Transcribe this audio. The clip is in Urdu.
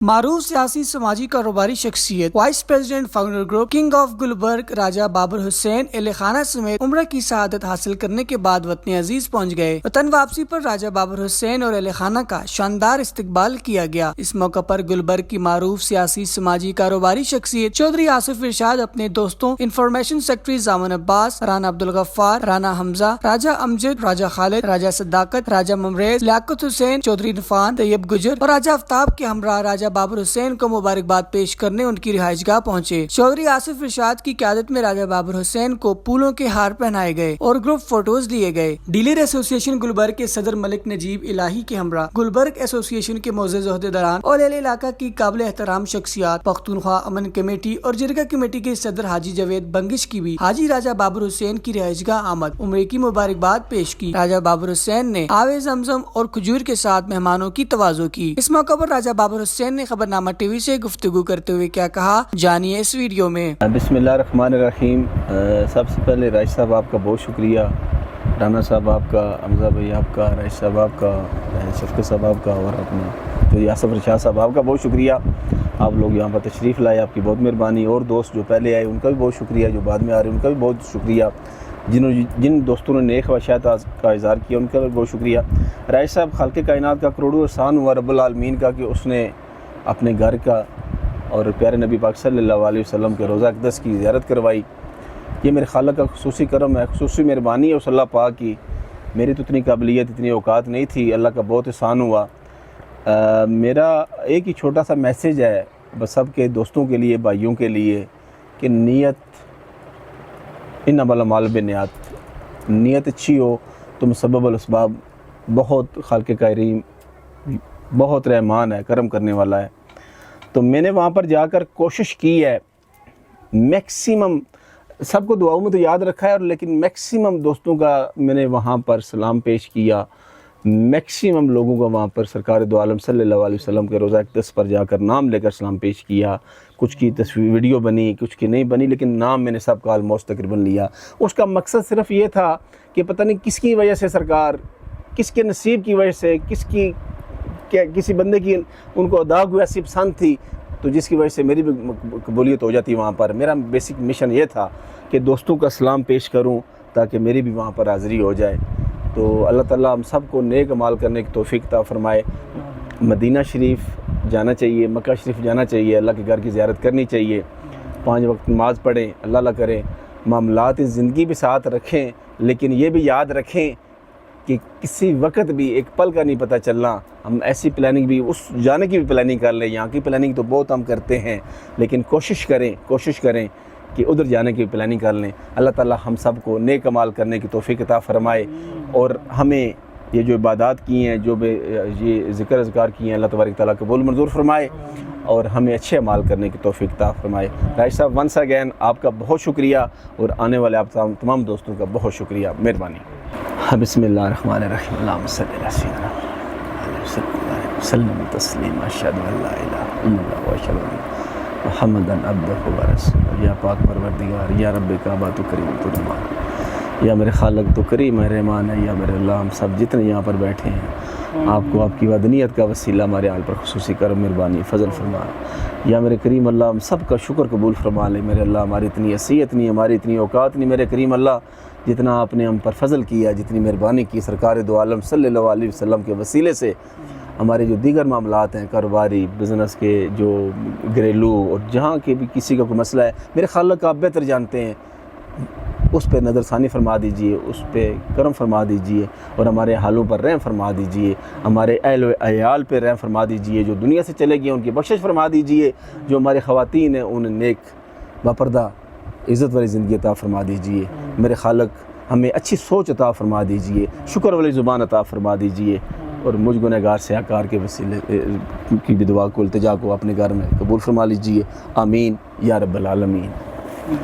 معروف سیاسی سماجی کاروباری شخصیت vice president founder group king of Gulberg Raja Babar Hussain اہل خانہ سمیت عمرہ کی سعادت حاصل کرنے کے بعد وطن عزیز پہنچ گئے۔ وطن واپسی پر راجہ بابر حسین اور اہل خانہ کا شاندار استقبال کیا گیا۔ اس موقع پر گلبرگ کی معروف سیاسی سماجی کاروباری شخصیت چودھری آصف ارشاد اپنے دوستوں انفارمیشن سیکرٹری زامن عباس، رانا عبدالغفار، رانا حمزہ، راجہ امجد، راجہ خالد، راجہ صداقت، راجہ ممریز، لیاقت حسین، چودھری نفان، طیب گجر اور راجہ آفتاب کے ہمراہ راجہ بابر حسین کو مبارکباد پیش کرنے ان کی رہائش گاہ پہنچے۔ چودھری آصف ارشاد کی قیادت میں راجہ بابر حسین کو پھولوں کے ہار پہنائے گئے اور گروپ فوٹوز لیے گئے۔ ڈیلر ایسوسی ایشن گلبرگ کے صدر ملک نجیب الہی کے ہمراہ گلبرگ ایسوسی ایشن کے معزز عہدیداران اور اہل علاقہ کی قابل احترام شخصیات، پختونخوا امن کمیٹی اور جرگہ کمیٹی کے صدر حاجی جاوید بنگش کی بھی حاجی راجہ بابر حسین کی رہائش گاہ آمد عمرے کی مبارکباد پیش کی۔ راجہ بابر حسین نے آب زمزم اور کھجور کے ساتھ مہمانوں کی تواضع کی۔ اس موقع پر راجہ بابر حسین نے خبرنامہ ٹی وی سے گفتگو کرتے ہوئے کیا کہا، جانیے اس ویڈیو میں۔ بسم اللہ الرحمن الرحیم۔ سب سے پہلے رائش صاحب آپ کا بہت شکریہ، رانا صاحب آپ کا، حمزہ بھائی آپ کا، رائش صاحب آپ کا، شفقت صاحب آپ کا اور اپنا تو آصف ارشاد صاحب آپ کا بہت شکریہ۔ آپ لوگ یہاں پر تشریف لائے، آپ کی بہت مہربانی۔ اور دوست جو پہلے آئے ان کا بھی بہت شکریہ، جو بعد میں آ رہے ہیں ان کا بھی بہت شکریہ، جن دوستوں نے نیک خواہشات کا اظہار کیا ان کا بھی بہت شکریہ۔ رائش صاحب خالق کائنات کا کروڑوں احسان ہوا رب العالمین کا کہ اس نے اپنے گھر کا اور پیارے نبی پاک صلی اللہ علیہ وسلم کے روضہ اقدس کی زیارت کروائی۔ یہ میرے خالق کا خصوصی کرم ہے، خصوصی مہربانی ہے اس اللہ پاک کی۔ میری تو اتنی قابلیت اتنی اوقات نہیں تھی، اللہ کا بہت احسان ہوا۔ میرا ایک ہی چھوٹا سا میسیج ہے بس سب کے دوستوں کے لیے، بھائیوں کے لیے، کہ نیت انما الاعمال بالنیات، نیت اچھی ہو تو مسبب الاسباب بہت خالق کریم بہت رحمان ہے، کرم کرنے والا ہے۔ تو میں نے وہاں پر جا کر کوشش کی ہے، میکسیمم سب کو دعاؤں میں تو یاد رکھا ہے، لیکن میکسیمم دوستوں کا میں نے وہاں پر سلام پیش کیا، میکسیمم لوگوں کا وہاں پر سرکار دو عالم صلی اللہ علیہ وسلم کے روضہ اقدس پر جا کر نام لے کر سلام پیش کیا۔ کچھ کی تصویر ویڈیو بنی، کچھ کی نہیں بنی، لیکن نام میں نے سب کا آلموسٹ تقریباً لیا۔ اس کا مقصد صرف یہ تھا کہ پتہ نہیں کس کی وجہ سے سرکار، کس کے نصیب کی وجہ سے، کسی بندے کی ان کو ادا ہوئی ایسی پسند تھی تو جس کی وجہ سے میری بھی قبولیت ہو جاتی وہاں پر۔ میرا بیسک مشن یہ تھا کہ دوستوں کا سلام پیش کروں تاکہ میری بھی وہاں پر حاضری ہو جائے۔ تو اللہ تعالیٰ ہم سب کو نیک اعمال کرنے کی توفیق عطا فرمائے۔ مدینہ شریف جانا چاہیے، مکہ شریف جانا چاہیے، اللہ کے گھر کی زیارت کرنی چاہیے، 5 وقت نماز پڑھیں، اللہ کریں، معاملات زندگی بھی ساتھ رکھیں، لیکن یہ بھی یاد رکھیں کہ کسی وقت بھی ایک پل کا نہیں پتہ چلنا۔ ہم ایسی پلاننگ بھی اس جانے کی بھی پلاننگ کر لیں، یہاں کی پلاننگ تو بہت ہم کرتے ہیں، لیکن کوشش کریں کہ ادھر جانے کی پلاننگ کر لیں۔ اللہ تعالیٰ ہم سب کو نیک اعمال کرنے کی توفیق عطا فرمائے، اور ہمیں یہ جو عبادات کی ہیں، جو یہ ذکر اذکار کی ہیں، اللہ تبارک تعالیٰ قبول منظور فرمائے اور ہمیں اچھے اعمال کرنے کی توفیق عطا فرمائے۔ رائش صاحب ونس اگین آپ کا بہت شکریہ، اور آنے والے آپ تمام دوستوں کا بہت شکریہ، مہربانی۔ بسم اللہ الرحمن الرحیم، اللہم صلی علی سیدنا وسلم تسلیما، اشہد ان لا الہ الا اللہ واشہد ان محمدا عبدہ ورسولہ۔ یا پاک پروردگار، یا رب کعبہ تو کریم تو رحمان، یا میرے خالق تو کریم ہے رحمان ہے، یا میرے اللہ ہم سب جتنے یہاں پر بیٹھے ہیں آپ کو آپ کی ودنیت کا وسیلہ ہمارے حال پر خصوصی کرم مہربانی فضل فرما۔ یا میرے کریم اللہ ہم سب کا شکر قبول فرما لے۔ میرے اللہ ہماری اتنی حیثیت نہیں، ہماری اتنی اوقات نہیں، میرے کریم اللہ جتنا آپ نے ہم پر فضل کیا، جتنی مہربانی کی سرکار دو عالم صلی اللہ علیہ وسلم کے وسیلے سے، ہمارے جو دیگر معاملات ہیں کاروباری بزنس کے، جو گھریلو اور جہاں کے بھی کسی کا کوئی مسئلہ ہے، میرے خالق آپ بہتر جانتے ہیں، اس پہ نظر ثانی فرما دیجئے، اس پہ کرم فرما دیجئے، اور ہمارے حالوں پر رحم فرما دیجئے، ہمارے اہل و عیال پہ رحم فرما دیجئے، جو دنیا سے چلے گئے ان کی بخشش فرما دیجئے، جو ہمارے خواتین ہیں انہیں نیک باپردہ عزت والی زندگی عطا فرما دیجئے۔ میرے خالق ہمیں اچھی سوچ عطا فرما دیجئے، شکر والی زبان عطا فرما دیجئے، اور مجھ گنہگار سیاکار کے وسیلے کی بھی دعا کو التجا کو اپنے گھر میں قبول فرما لیجئے، آمین یا رب العالمین۔